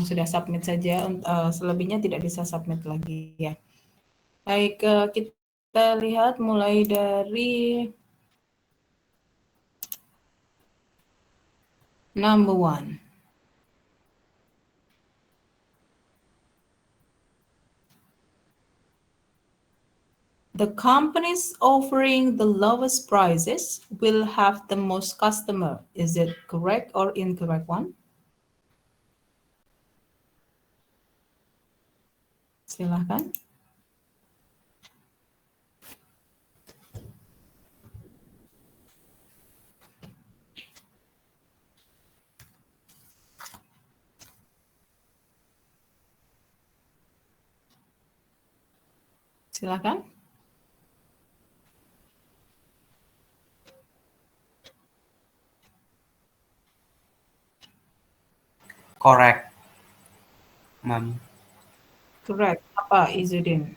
yang sudah submit saja, selebihnya tidak bisa submit lagi ya. Baik, kita lihat mulai dari number 1. The companies offering the lowest prices will have the most customer. Is it correct or incorrect one? Silahkan. Silakan. Correct, Ma'am. Correct. Apa, Izudin?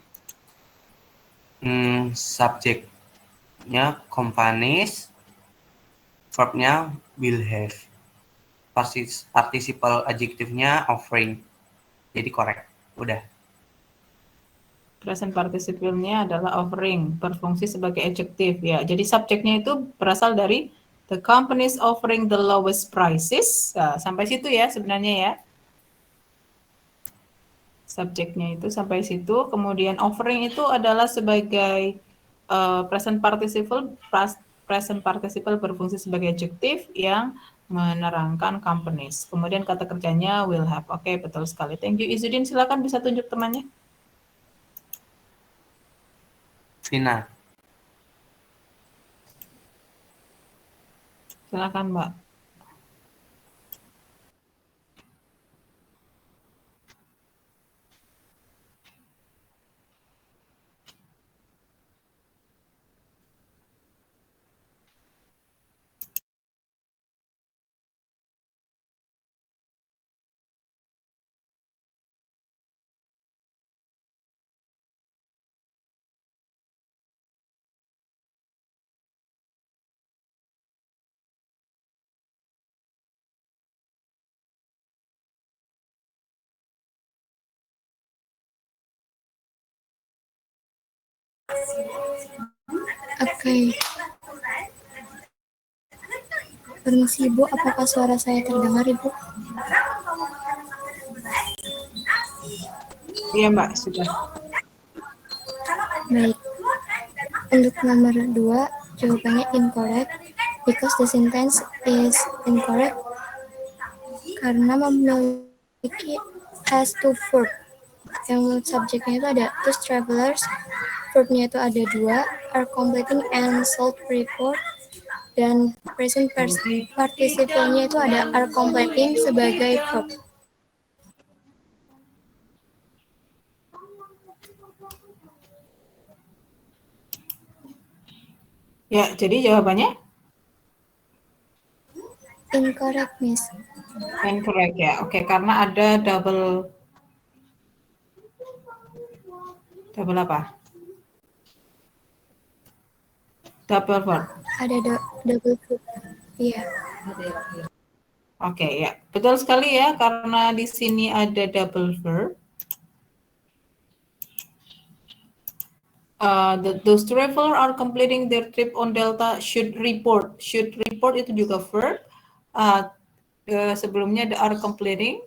Subjeknya companies, verbnya will have, participle adjektifnya offering. Jadi correct. Udah. Present participle-nya adalah offering, berfungsi sebagai adjektif ya. Jadi subjeknya itu berasal dari the companies offering the lowest prices. Nah, sampai situ ya sebenarnya ya. Subjeknya itu sampai situ. Kemudian offering itu adalah sebagai present participle berfungsi sebagai adjektif yang menerangkan companies. Kemudian kata kerjanya will have. Oke, betul sekali. Thank you Izudin. Silakan bisa tunjuk temannya. Vina. Silakan, Mbak. Oke. Permisi Ibu, apakah suara saya terdengar Ibu? Iya Mbak, sudah. Baik. Untuk nomor 2, jawabannya incorrect because the sentence is incorrect karena memiliki has to verb. Yang subjeknya itu ada two travelers, verbnya itu ada 2, are completing and sold report, dan present participle-nya itu ada are completing sebagai verb. Ya, jadi jawabannya? Incorrect, Miss. Incorrect ya. Oke, karena ada double apa? Double verb. Ada double verb. Iya. Oke, ya. Betul sekali ya, karena di sini ada double verb. Those traveler are completing their trip on Delta should report. Should report itu juga verb. Sebelumnya ada are completing.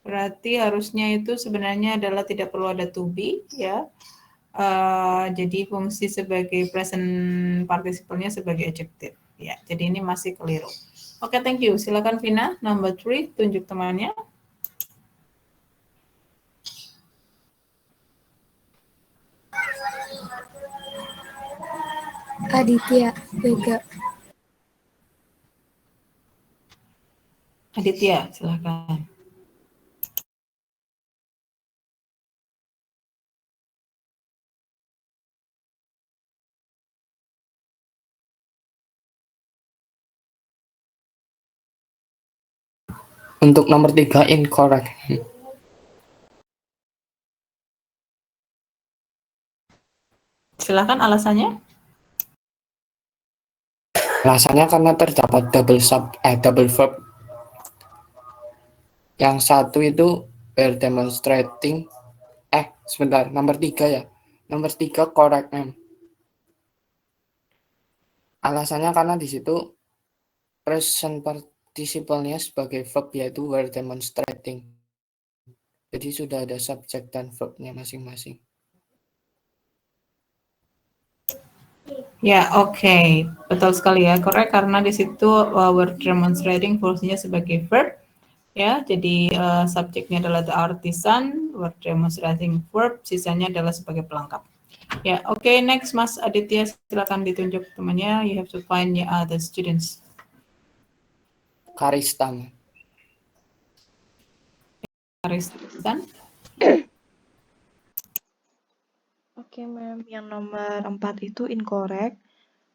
Berarti harusnya itu sebenarnya adalah tidak perlu ada to be ya. Jadi fungsi sebagai present participle-nya sebagai adjective. Ya, jadi ini masih keliru. Oke, thank you. Silakan Vina, number 3, tunjuk temannya. Aditya, Vega. Aditya, silakan. Untuk nomor 3 incorrect. Silakan alasannya. Alasannya karena terdapat double verb. Yang satu itu were demonstrating. Sebentar, nomor 3 ya. Nomor 3 correct, ma'am. Alasannya karena di situ present participle-nya sebagai verb yaitu were demonstrating. Jadi sudah ada subjek dan verb-nya masing-masing. Ya, oke. Betul sekali ya, correct, karena di situ were demonstrating fungsinya sebagai verb. Ya, jadi subjeknya adalah the artisan, were demonstrating verb, sisanya adalah sebagai pelengkap. Ya, oke, next Mas Aditya, silakan ditunjuk temannya. You have to find the other students. Karista, ma'am. Aristan. Oke, ma'am. Yang nomor 4 itu incorrect.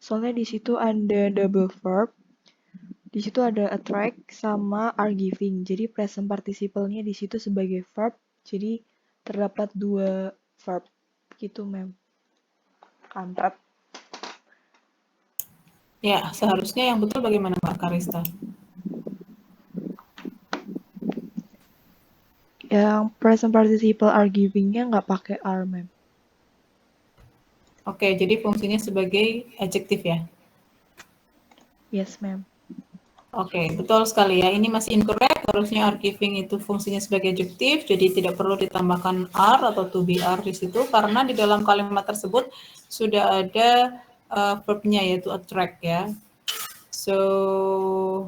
Soalnya di situ ada double verb. Di situ ada attract sama are giving. Jadi present participle-nya di situ sebagai verb. Jadi terdapat 2 verb. Gitu, ma'am. Kampret. Ya, seharusnya yang betul bagaimana Mbak Karista? Yang present participle are giving-nya nggak pakai are, ma'am. Oke, jadi fungsinya sebagai adjektif ya? Yes, ma'am. Oke, betul sekali ya. Ini masih incorrect. Harusnya are giving itu fungsinya sebagai adjektif, jadi tidak perlu ditambahkan are atau to be are di situ, karena di dalam kalimat tersebut sudah ada verb-nya yaitu attract ya. So,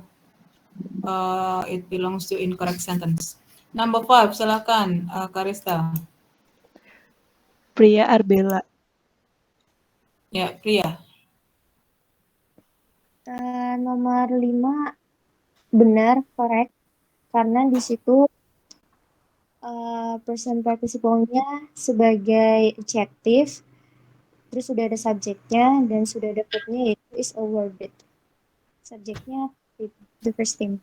it belongs to incorrect sentence. Number 5, silakan Karista. Pria Arbela. Ya, Pria. Nomor 5 benar, correct. Karena di situ present participle-nya sebagai adjective, terus sudah ada subjeknya dan sudah ada verb-nya yaitu is awarded. Subjeknya the first team.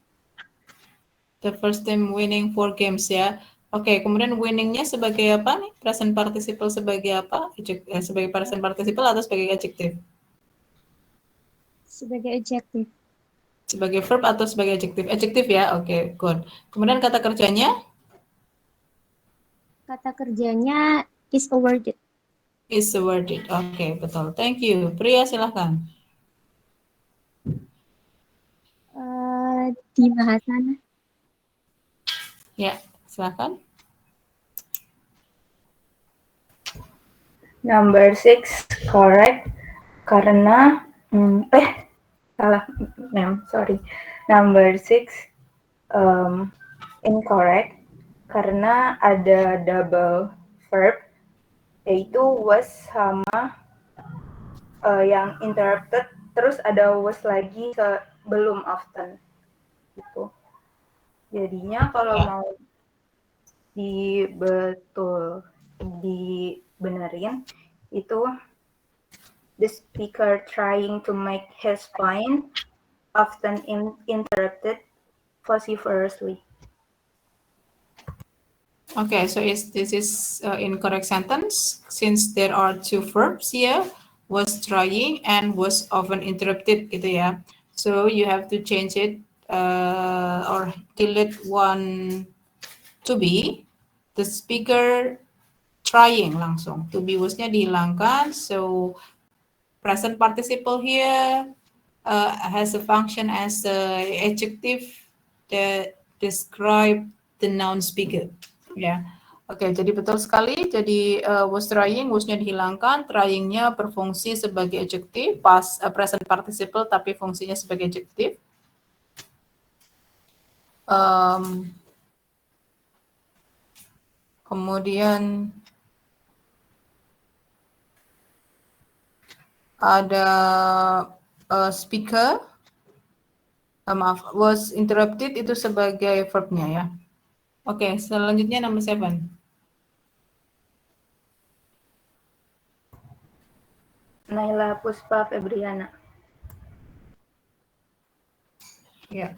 The first team winning 4 games ya. Oke, kemudian winningnya sebagai apa nih? Present participle sebagai apa? Sebagai present participle atau sebagai adjective? Sebagai adjective. Sebagai verb atau sebagai adjective? Adjective ya, oke, good. Kemudian kata kerjanya? Kata kerjanya is awarded. Is awarded, oke, betul. Thank you. Pria, silahkan. Di Mahasana. Ya, silahkan. Number 6 correct karena salah, ma'am, sorry. Number 6 incorrect karena ada double verb yaitu was sama yang interrupted, terus ada was lagi sebelum often gitu. Jadinya kalau mau dibenerin itu the speaker trying to make his point often interrupted vociferously. Okay, so this is incorrect sentence since there are 2 verbs here, was trying and was often interrupted gitu ya. So you have to change it or delete one to be, the speaker trying langsung. To be was-nya dihilangkan, so present participle here has a function as an adjective that describe the noun speaker. Ya, oke, jadi betul sekali. Jadi was trying, was-nya dihilangkan, trying-nya berfungsi sebagai adjektif, present participle tapi fungsinya sebagai adjektif. Kemudian ada speaker, maaf, was interrupted itu sebagai verb-nya ya. Oke, selanjutnya nomor 7. Naila Puspa Febriana. Ya.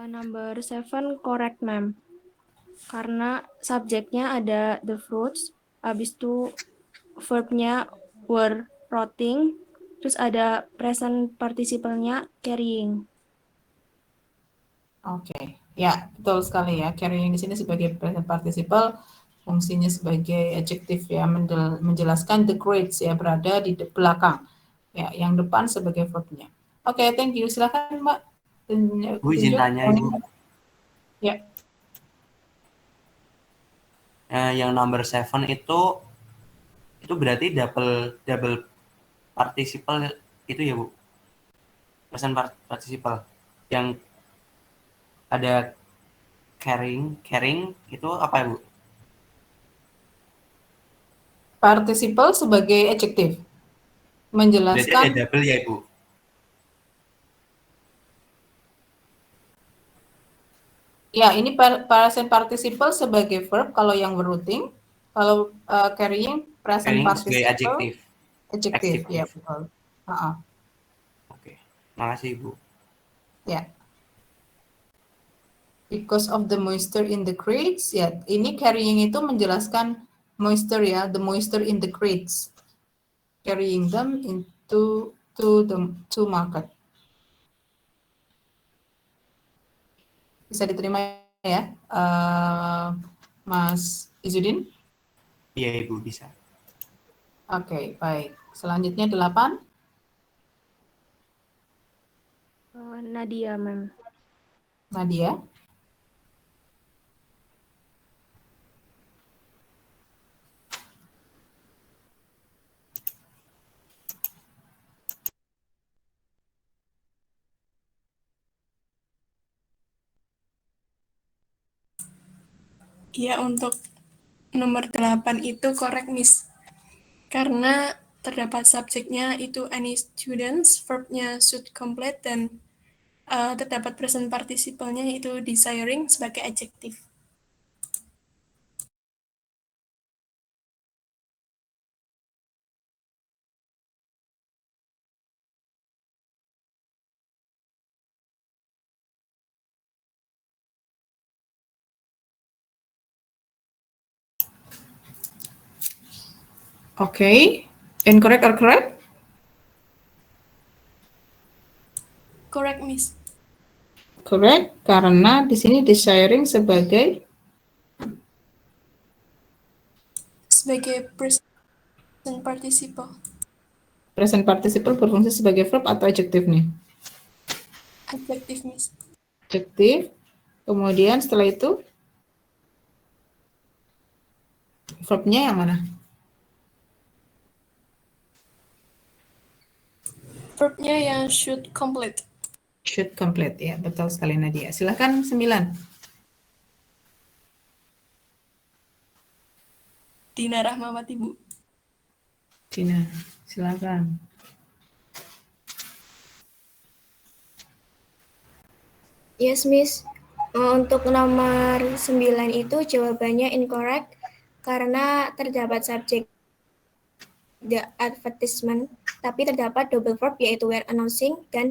Number 7 correct, ma'am. Karena subjeknya ada the fruits, habis itu verb-nya were rotting, terus ada present participle-nya carrying. Oke, ya betul sekali ya. Carrying di sini sebagai present participle, fungsinya sebagai adjective ya, menjelaskan the grades ya, berada di belakang. Ya, yang depan sebagai verbnya. Oke, thank you. Silakan Mbak. Bu izin tanya Ibu. Ya. Yang number 7 itu berarti double participle itu ya Bu? Present participle yang ada carrying itu apa ya Bu? Participle sebagai adjective. Berarti Menjelaskan. ada double ya Ibu? Ya, ini present participle sebagai verb kalau yang beruting. Kalau carrying present Carrying sebagai participle adjective. Ya, betul. Oke, makasih Ibu. Ya. Because of the moisture in the crates, ya, ini carrying itu menjelaskan moisture ya, the moisture in the crates, carrying them into to market. Bisa diterima ya, Mas Izudin? Iya Ibu, bisa. Oke, baik. Selanjutnya 8. Nadia, Ma'am. Nadia. Ya, untuk nomor 8 itu correct, Miss. Karena terdapat subjeknya itu any students, verbnya should complete, dan terdapat present participle-nya itu desiring sebagai adjective. Oke. Incorrect or correct? Correct, Miss. Correct, karena di sini desiring sebagai present participle. Present participle berfungsi sebagai verb atau adjective nih? Adjective, Miss. Adjective. Kemudian setelah itu verbnya yang mana? Verbnya yang should complete. Should complete, ya betul sekali Nadia. Silahkan 9. Dina Rahmawati, Bu. Dina, silakan. Yes, Miss. Untuk nomor 9 itu jawabannya incorrect karena terdapat subjek the advertisement, tapi terdapat double verb yaitu were announcing dan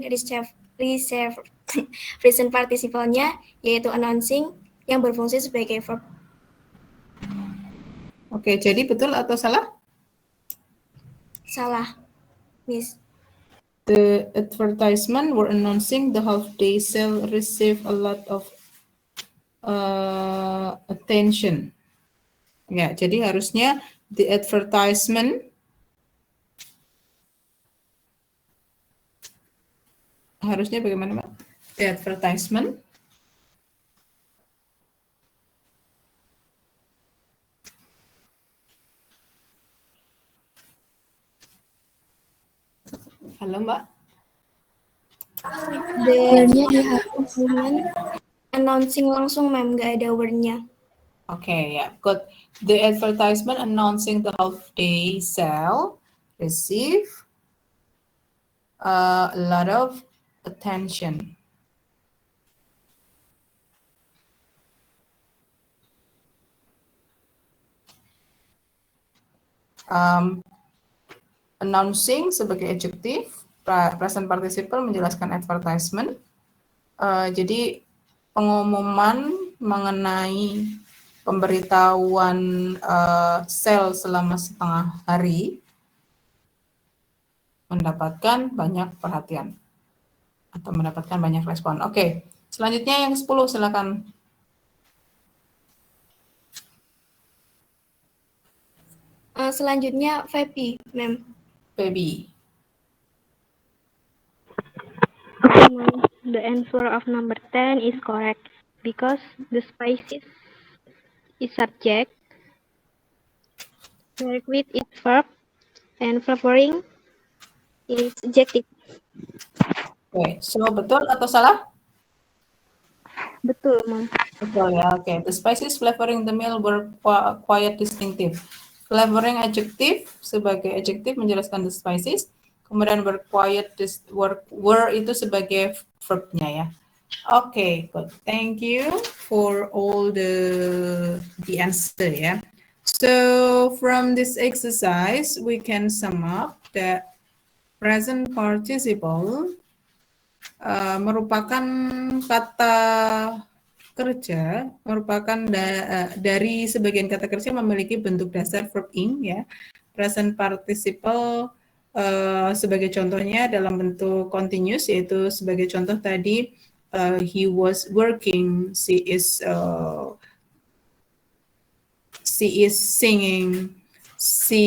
present participle-nya yaitu announcing yang berfungsi sebagai verb. Oke, jadi betul atau salah? Salah, Miss. The advertisement were announcing the half-day sale received a lot of attention. Ya, jadi harusnya the advertisement harusnya bagaimana, Mbak? The advertisement Halo, Mbak. Word-nya dihapus dengan announcing langsung, Ma'am, nggak ada word-nya. Oke, ya, good. The advertisement announcing the half-day sale receive a lot of attention. Announcing sebagai adjective, present participle menjelaskan advertisement. Jadi pengumuman mengenai pemberitahuan sale selama setengah hari mendapatkan banyak perhatian atau mendapatkan banyak respon. Oke, Selanjutnya yang 10, silakan. Selanjutnya Febi, ma'am. Baby. Okay, ma'am. The answer of number 10 is correct because the spices is subject, liquid is verb, and flavoring is adjective. Oke, so betul atau salah? Betul, ma'am. Betul ya, oke. The spices flavoring the meal were quite distinctive. Flavoring adjective sebagai adjective menjelaskan the spices. Kemudian were itu sebagai verbnya ya. Oke, good. Thank you for all the answer ya. So from this exercise, we can sum up that present participle merupakan kata kerja, merupakan dari sebagian kata kerja memiliki bentuk dasar verb ing ya. Present participle sebagai contohnya dalam bentuk continuous, yaitu sebagai contoh tadi he was working, she is singing, she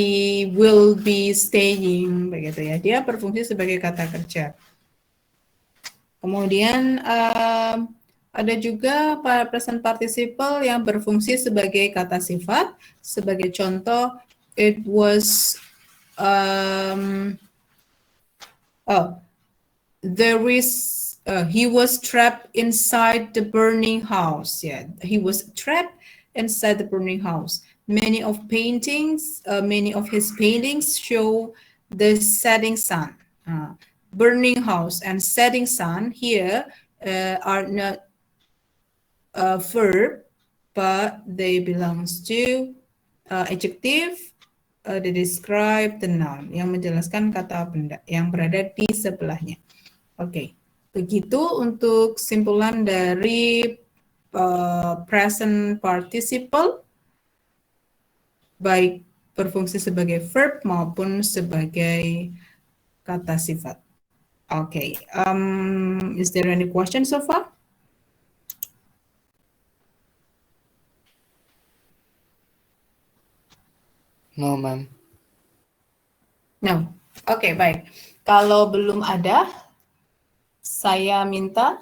will be staying, begitu ya. Dia berfungsi sebagai kata kerja. Kemudian ada juga present participle yang berfungsi sebagai kata sifat. Sebagai contoh, it was he was trapped inside the burning house. Yeah, he was trapped inside the burning house. Many of his paintings show the setting sun. Burning house and setting sun here are not a verb, but they belongs to adjective. They describe the noun, yang menjelaskan kata benda yang berada di sebelahnya. Oke, begitu untuk kesimpulan dari present participle, baik berfungsi sebagai verb maupun sebagai kata sifat. Okay, is there any question so far? No, ma'am. No. Oke, baik. Kalau belum ada, saya minta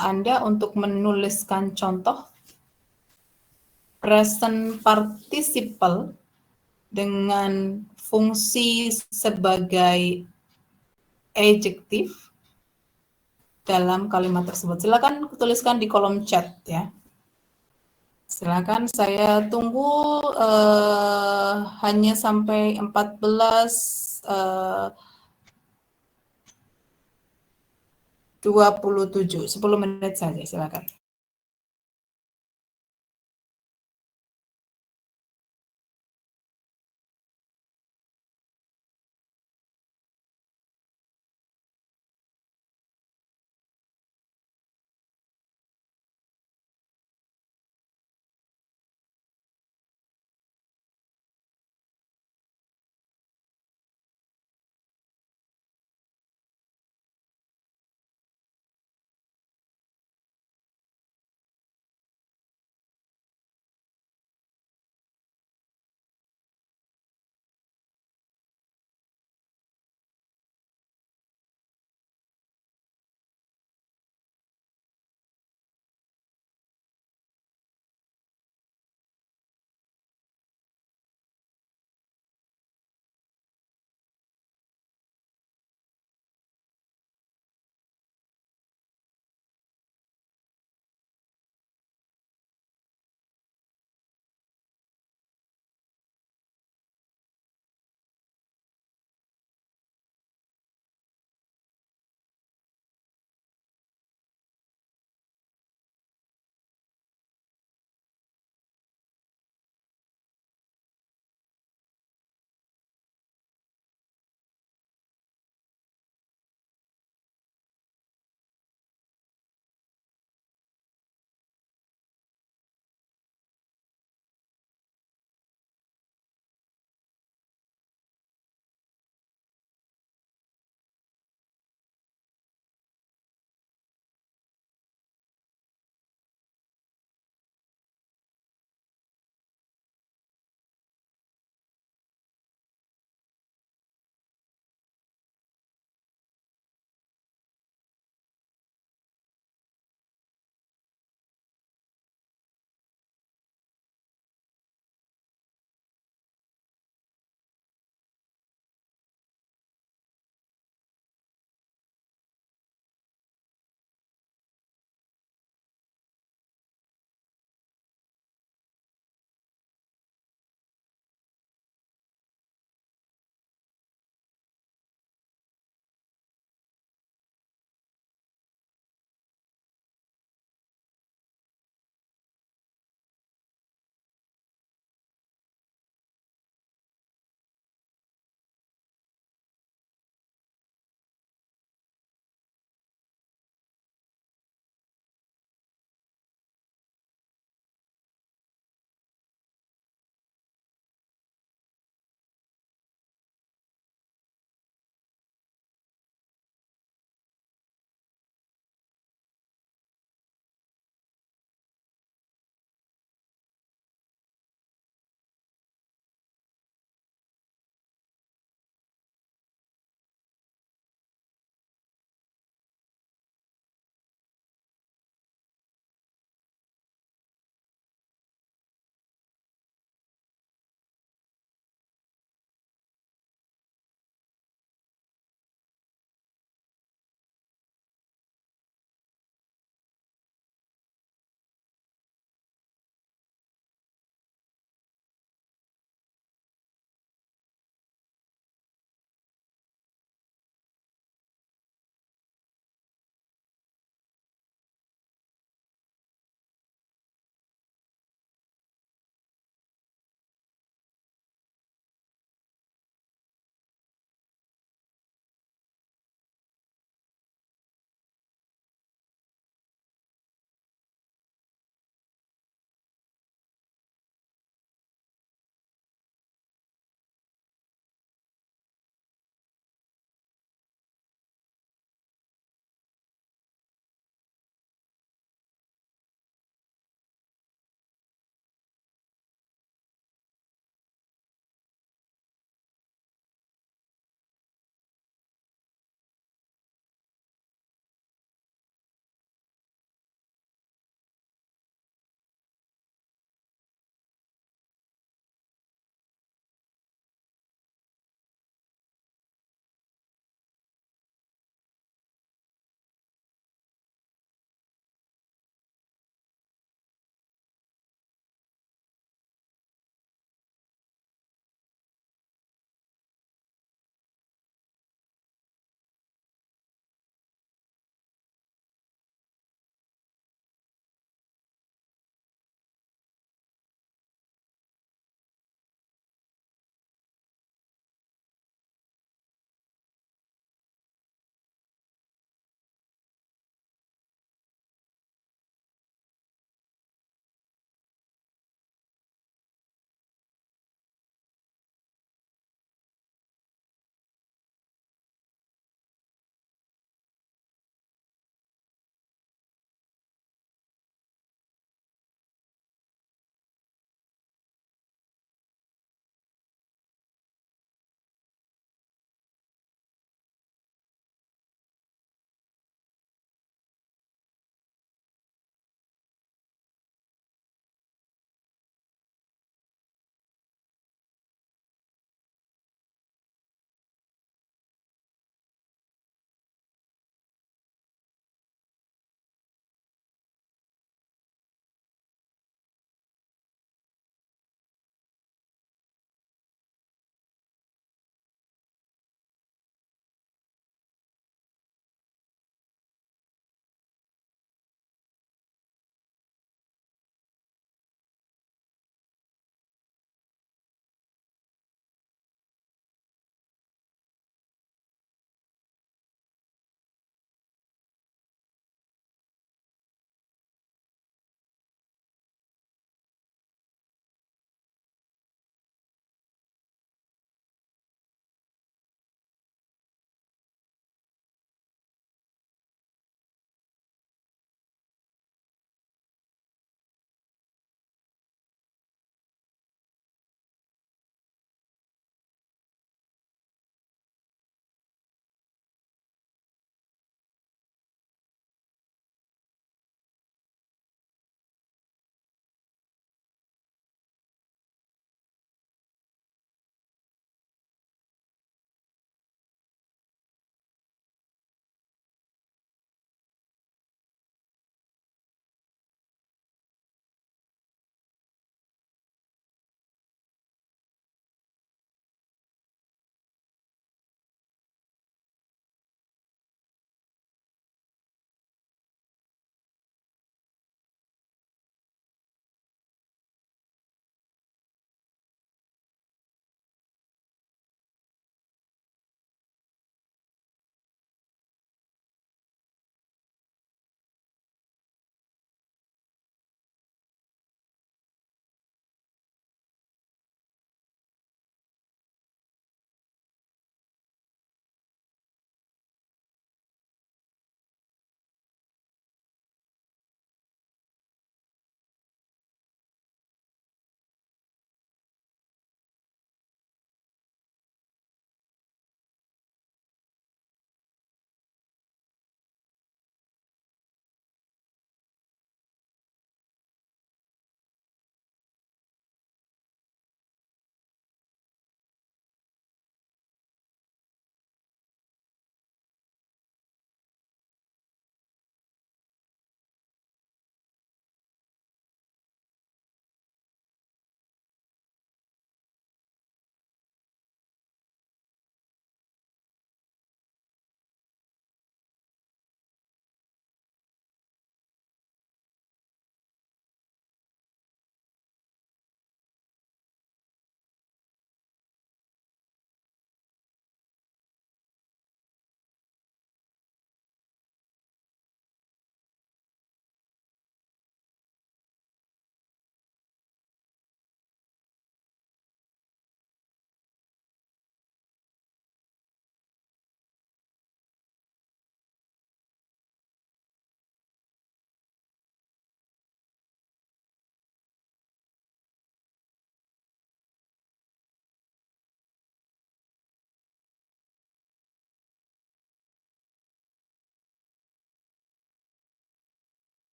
Anda untuk menuliskan contoh present participle dengan fungsi sebagai adjektif dalam kalimat tersebut. Silakan tuliskan di kolom chat ya. Silakan, saya tunggu hanya sampai 14:27, 10 menit saja, silakan.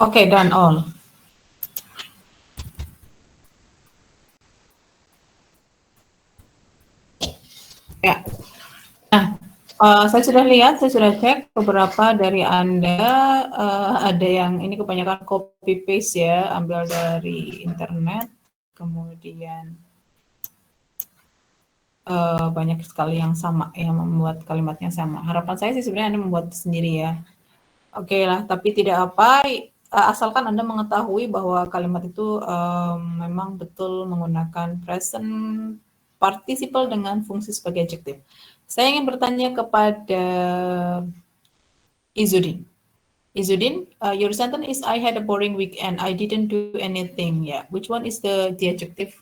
Okay, done all. Ya. Nah, saya sudah lihat, saya sudah cek beberapa dari Anda, ada yang ini kebanyakan copy paste ya, ambil dari internet, kemudian banyak sekali yang sama, yang membuat kalimatnya sama. Harapan saya sih sebenarnya Anda membuat sendiri ya. Oke lah, tapi tidak apa, asalkan Anda mengetahui bahwa kalimat itu memang betul menggunakan present participle dengan fungsi sebagai adjektif. Saya ingin bertanya kepada Izudin. Izudin, your sentence is I had a boring weekend. I didn't do anything. Yeah, which one is the adjective?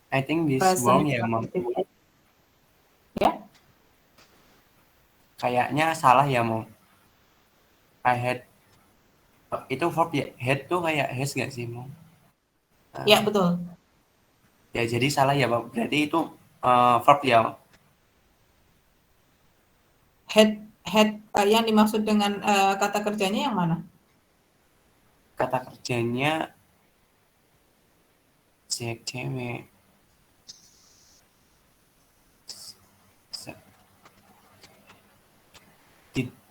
I think this Present wrong ya, Mom. Ya? Kayaknya salah ya, Mom. I had itu verb ya, had tuh kayak has nggak sih, Mom? Ya, betul. Ya, jadi salah ya, Pak. Berarti itu verb ya. Had yang dimaksud dengan kata kerjanya yang mana? Kata kerjanya cewek.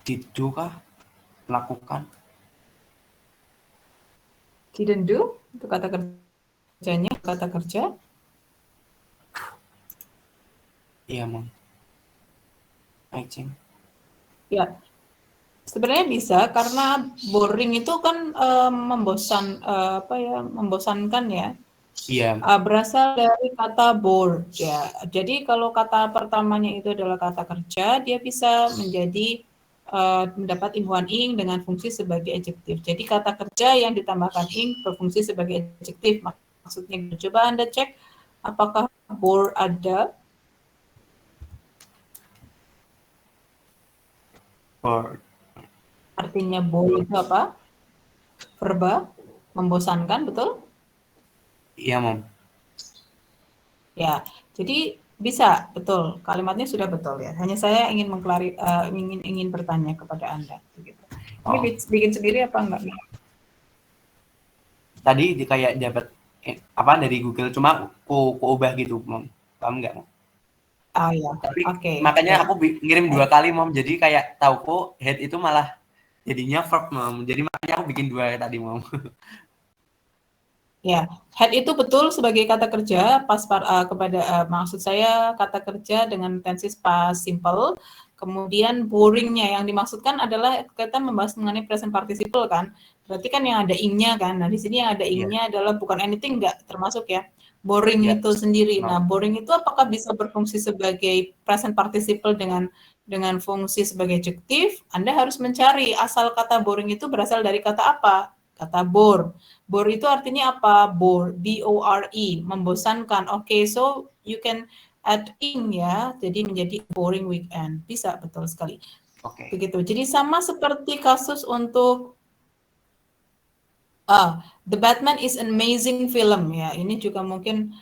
Did do kah? Lakukan. Didn't do, itu kata kerjanya, kata kerja. Iya, Mom. I think. Ya, sebenarnya bisa karena boring itu kan membosankan ya. Iya. Berasal dari kata bore ya. Jadi kalau kata pertamanya itu adalah kata kerja, dia bisa menjadi mendapat imbuhan ing dengan fungsi sebagai adjektif. Jadi kata kerja yang ditambahkan ing berfungsi sebagai adjektif. Maksudnya, coba Anda cek apakah bore ada. Bored. Artinya bore itu apa? Verba, membosankan, betul? Iya, Mom. Ya, jadi bisa, betul. Kalimatnya sudah betul ya. Hanya saya ingin ingin bertanya kepada Anda. Begitu. Ini bikin sendiri apa enggak? Tadi kayak dapat dari Google, cuma ku ubah gitu, Mom. Paham nggak, Mom? Ah ya, Tapi oke. makanya aku ngirim 2 kali, Mom. Jadi kayak tahu kok head itu malah jadinya verb, Mom. Jadi makanya aku bikin 2 tadi, Mom. Ya, had itu betul sebagai kata kerja maksud saya kata kerja dengan tensi past simple. Kemudian boringnya yang dimaksudkan adalah kita membahas mengenai present participle kan. Berarti kan yang ada ing-nya kan. Nah, di sini yang ada ing-nya adalah bukan anything enggak termasuk ya. Boring itu sendiri. Nah, boring itu apakah bisa berfungsi sebagai present participle dengan fungsi sebagai adjektif? Anda harus mencari asal kata boring itu berasal dari kata apa? Kata bore. Bore itu artinya apa? Bore, B-O-R-E, membosankan. Oke, so you can add ing ya, jadi menjadi boring weekend. Bisa, betul sekali. Oke. Begitu. Jadi sama seperti kasus untuk The Batman is an amazing film ya. Ini juga mungkin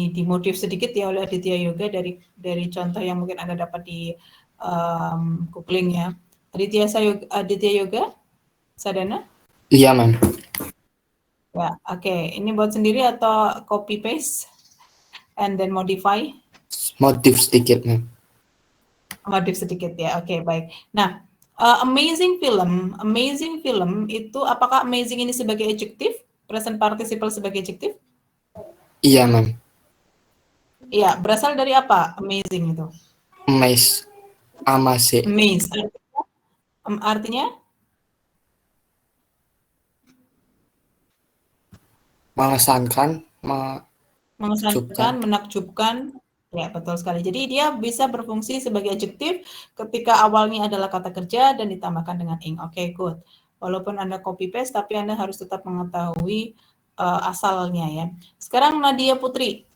dimotif sedikit ya oleh Aditya Yoga dari contoh yang mungkin Anda dapat di googling ya. Aditya Yoga? Sadana? Iya, Ma'am. Ya, oke. Ini buat sendiri atau copy paste and then modify? Modif sedikit, Ma'am. Modif sedikit ya. Oke, baik. Nah, amazing film itu apakah amazing ini sebagai adjektif? Present participle sebagai adjektif? Iya, Ma'am. Iya, berasal dari apa amazing itu? Amaze. Amase. Amaze. Artinya? Mengesankan, Mengesankan, menakjubkan. Ya, betul sekali. Jadi dia bisa berfungsi sebagai adjektif ketika awalnya adalah kata kerja dan ditambahkan dengan ing. Oke, good. Walaupun Anda copy paste, tapi Anda harus tetap mengetahui asalnya ya. Sekarang Nadia Putri.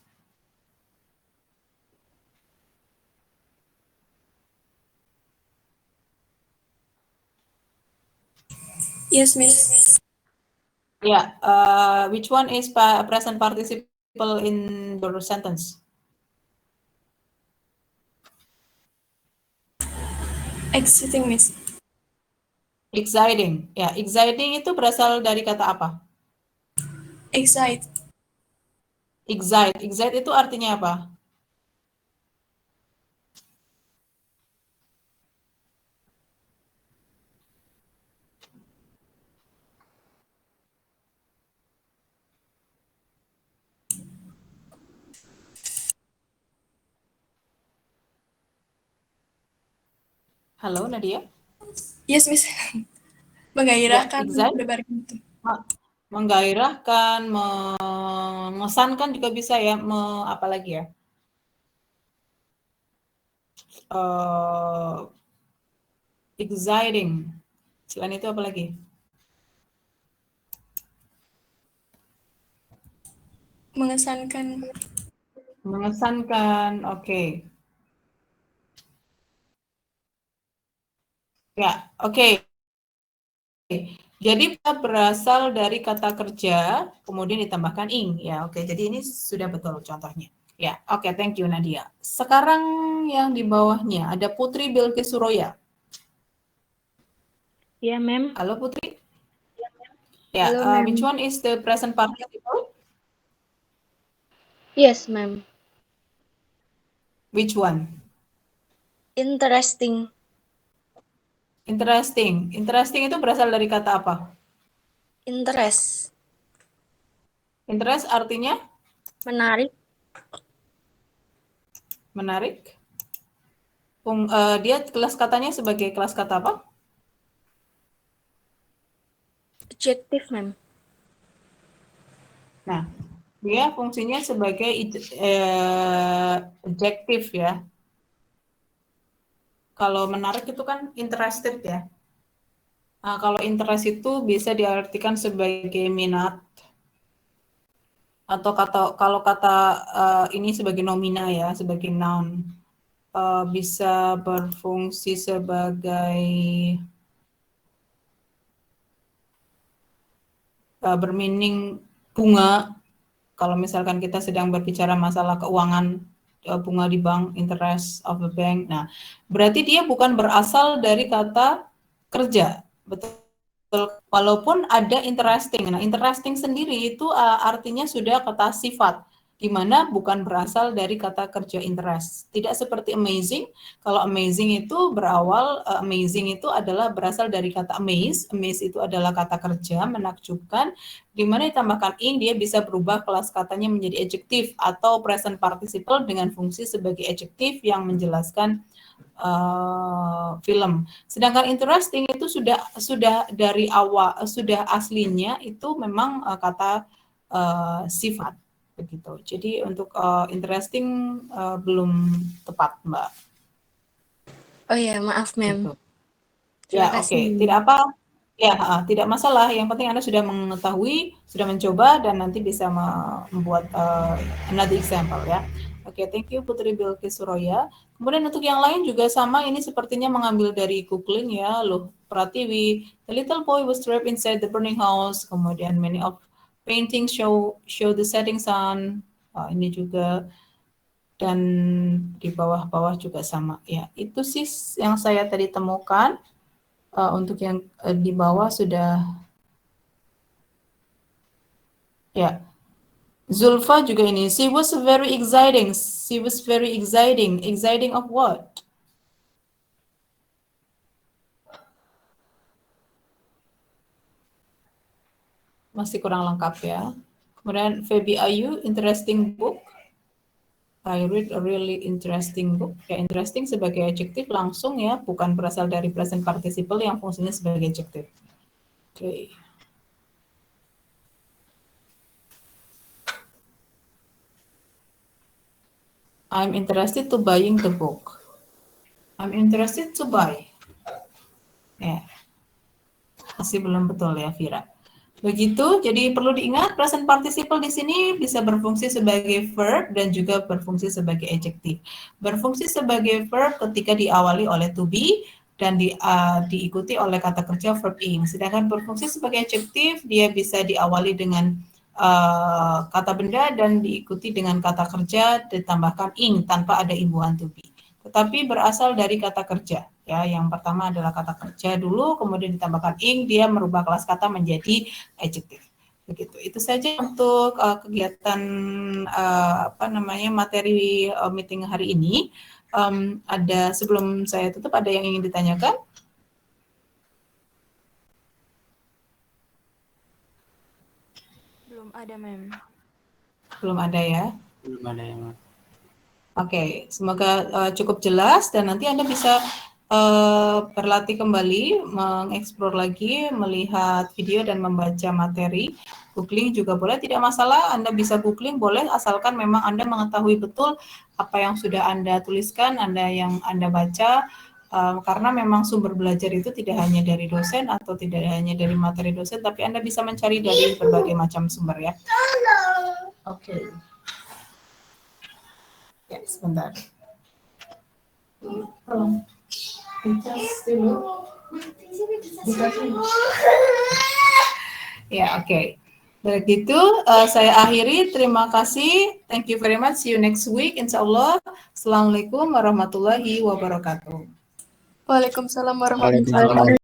Yes, Miss. Yeah, which one is present participle in your sentence? Exciting, Miss. Exciting. Ya, exciting itu berasal dari kata apa? Excite. Excite. Excite itu artinya apa? Halo, Nadia? Yes, Miss. Menggairahkan, excite. mendebarkan itu. Menggairahkan, mengesankan juga bisa ya, apa lagi ya? Exciting. Selain itu apa lagi? Mengesankan. Mengesankan, oke. Ya, oke. Jadi berasal dari kata kerja, kemudian ditambahkan ing. Ya, oke. Jadi ini sudah betul contohnya. Ya, oke. Thank you, Nadia. Sekarang yang di bawahnya ada Putri Bilqis Suroya. Ya, ma'am. Halo, Putri. Ya, Halo, ma'am. which one is the present participle? Yes, ma'am. Which one? Interesting. Interesting. Interesting itu berasal dari kata apa? Interest. Interest artinya Menarik. menarik. Dia kelas katanya sebagai kelas kata apa? Adjective, ma'am. Nah, dia fungsinya sebagai adjective ya. Kalau menarik itu kan interested ya. Nah, kalau interest itu bisa diartikan sebagai minat. Atau kalau kata ini sebagai nomina ya, sebagai noun. Bisa berfungsi sebagai bermeaning bunga. Kalau misalkan kita sedang berbicara masalah keuangan, bunga di bank, interest of the bank. Nah, berarti dia bukan berasal dari kata kerja, betul. Walaupun ada interesting. Nah, interesting sendiri itu artinya sudah kata sifat, di mana bukan berasal dari kata kerja interest. Tidak seperti amazing. Kalau amazing itu berawal, amazing itu adalah berasal dari kata amaze. Amaze itu adalah kata kerja, menakjubkan. Di mana ditambahkan ing, dia bisa berubah kelas katanya menjadi adjective atau present participle dengan fungsi sebagai adjective yang menjelaskan film. Sedangkan interesting itu sudah dari awal, sudah aslinya itu memang kata sifat begitu. Jadi untuk interesting belum tepat, Mbak. Oh ya, maaf, ma'am. Gitu. Ya, oke. Tidak apa. Ya, tidak masalah. Yang penting Anda sudah mengetahui, sudah mencoba, dan nanti bisa membuat another example ya. Oke, thank you Putri Bilqis Suroya. Kemudian untuk yang lain juga sama, ini sepertinya mengambil dari googling ya. Loh, Pratiwi, the little boy was trapped inside the burning house. Kemudian many of paintings show the setting sun. Ini juga, dan di bawah-bawah juga sama ya. Itu sih yang saya tadi temukan. Untuk yang di bawah sudah ya. Zulfa juga ini. She was very exciting. She was very exciting. Exciting of what? Masih kurang lengkap ya. Kemudian Feby Ayu, interesting book. I read a really interesting book. Ya, interesting sebagai adjective langsung ya, bukan berasal dari present participle yang fungsinya sebagai adjective. Oke. I'm interested to buying the book. I'm interested to buy. Ya. Masih belum betul ya, Vira. Begitu, jadi perlu diingat present participle di sini bisa berfungsi sebagai verb dan juga berfungsi sebagai adjective. Berfungsi sebagai verb ketika diawali oleh to be dan diikuti oleh kata kerja verb ing. Sedangkan berfungsi sebagai adjective, dia bisa diawali dengan kata benda dan diikuti dengan kata kerja ditambahkan ing tanpa ada imbuhan to be. Tetapi berasal dari kata kerja. Ya, yang pertama adalah kata kerja dulu, kemudian ditambahkan ing, dia merubah kelas kata menjadi adjective. Begitu. Itu saja untuk kegiatan materi meeting hari ini. Ada sebelum saya tutup, ada yang ingin ditanyakan? Belum ada, Ma'am. Belum ada ya? Belum ada yang. Oke, semoga cukup jelas dan nanti Anda bisa berlatih kembali, mengeksplor lagi, melihat video dan membaca materi. Googling juga boleh, tidak masalah. Anda bisa googling boleh, asalkan memang Anda mengetahui betul apa yang sudah Anda tuliskan, yang Anda baca. Karena memang sumber belajar itu tidak hanya dari dosen atau tidak hanya dari materi dosen, tapi Anda bisa mencari dari berbagai macam sumber ya. Oke. Ya, sebentar. Tolong. Ya, oke. Begitu, saya akhiri. Terima kasih. Thank you very much. See you next week, insya Allah. Assalamualaikum warahmatullahi wabarakatuh. Waalaikumsalam warahmatullahi wabarakatuh. Waalaikumsalam.